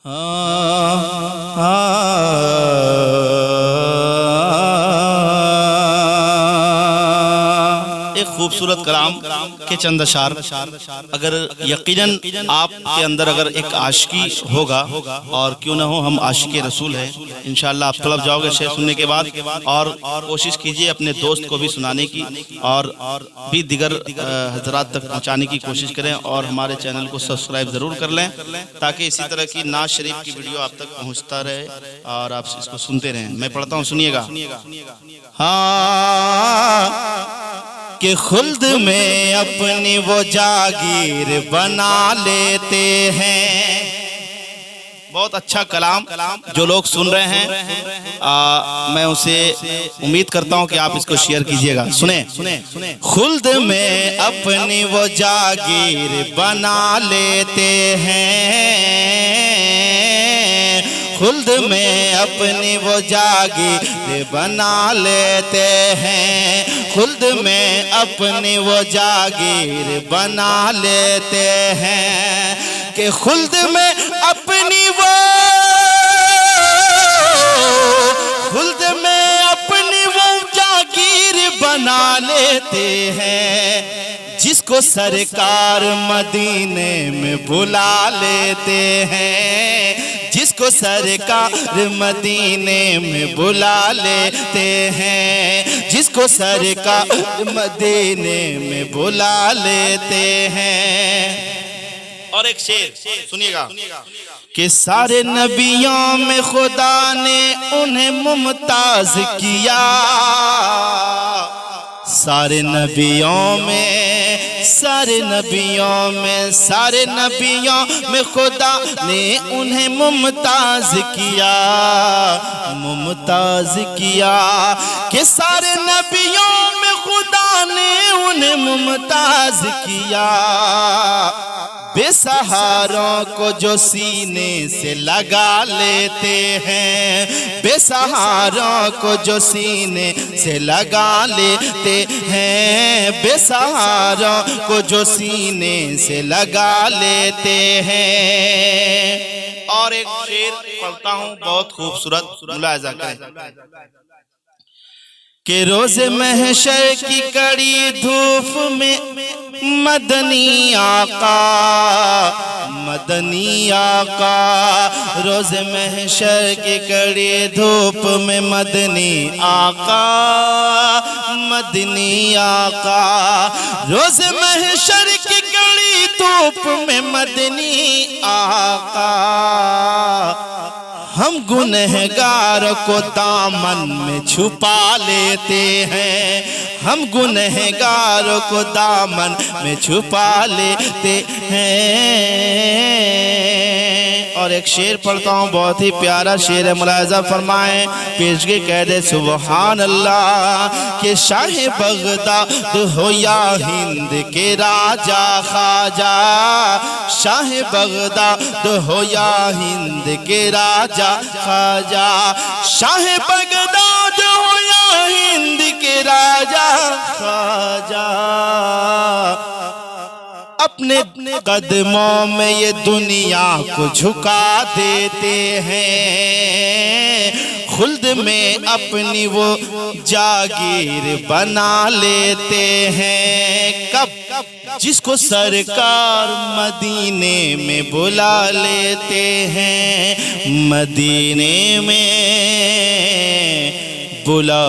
ایک خوبصورت کلام کے چند اشعار، اگر یقیناً آپ کے اندر اگر ایک عاشقی ہوگا، اور کیوں نہ ہو، ہم عاشق رسول ہیں، انشاءاللہ آپ طلب جاؤ گے شعر سننے کے بعد، اور کوشش کیجئے اپنے دوست کو بھی سنانے کی، اور بھی دیگر حضرات تک پہنچانے کی کوشش کریں، اور ہمارے چینل کو سبسکرائب ضرور کر لیں تاکہ اسی طرح کی نعت شریف کی ویڈیو آپ تک پہنچتا رہے اور آپ اس کو سنتے رہیں۔ میں پڑھتا ہوں، سنیے گا۔ کہ خلد میں اپنی وہ جاگیر بنا لیتے ہیں۔ بہت اچھا کلام جو لوگ سن رہے ہیں، میں اسے امید کرتا ہوں کہ آپ اس کو شیئر کیجئے گا۔ سنیں، خلد میں اپنی وہ جاگیر بنا لیتے ہیں، خلد میں اپنی وہ جاگیر بنا لیتے ہیں، خلد میں اپنی وہ جاگیر بنا لیتے ہیں، کہ خلد میں اپنی وہ، خلد میں اپنی وہ جاگیر بنا لیتے ہیں، جس کو سرکار مدینے میں بلا لیتے ہیں، جس کو سرکار مدینے میں بلا لیتے ہیں، جس کو سرکار مدینے میں بلا لیتے ہیں۔ اور ایک شعر سنیے گا کہ سارے نبیوں میں خدا نے انہیں ممتاز کیا، سارے نبیوں میں، سارے نبیوں میں، سارے نبیوں میں خدا نے انہیں ممتاز کیا، ممتاز کیا، کہ سارے نبیوں میں خدا نے انہیں ممتاز کیا، بے سہاروں کو جو سینے سے لگا لیتے ہیں، بے سہاروں کو جو سینے سے لگا لیتے ہیں، بے سہاروں کو جو سینے سے لگا لیتے ہیں۔ اور ایک شعر پڑھتا ہوں بہت خوبصورت، ملاحظہ کریں کہ روز محشر کی کڑی دھوپ میں مدنی آقا، مدنی آقا، روز محشر کی کڑی دھوپ میں مدنی آقا، مدنی آقا، روز محشر کی کڑی دھوپ میں مدنی آقا، ہم گنہگار کو دامن میں چھپا لیتے ہیں، ہم گنہگار کو دامن میں چھپا لیتے ہیں۔ اور ایک شعر پڑھتا ہوں، بہت ہی پیارا شعر ہے، ملاحظہ فرمائیں، پیشگی کہہ دے سبحان اللہ، کہ شاہ بغداد ہو یا ہند کے راجہ خواجہ، شاہ بغداد ہو یا ہند کے راجہ خواجہ، شاہ بغداد ہو یا ہند کے راجہ خواجہ، اپنے قدموں میں یہ دنیا کو جھکا دیتے ہیں، خلد میں اپنی وہ جاگیر بنا لیتے ہیں، کب؟ جس کو سرکار مدینے میں بلا لیتے ہیں، مدینے میں بلا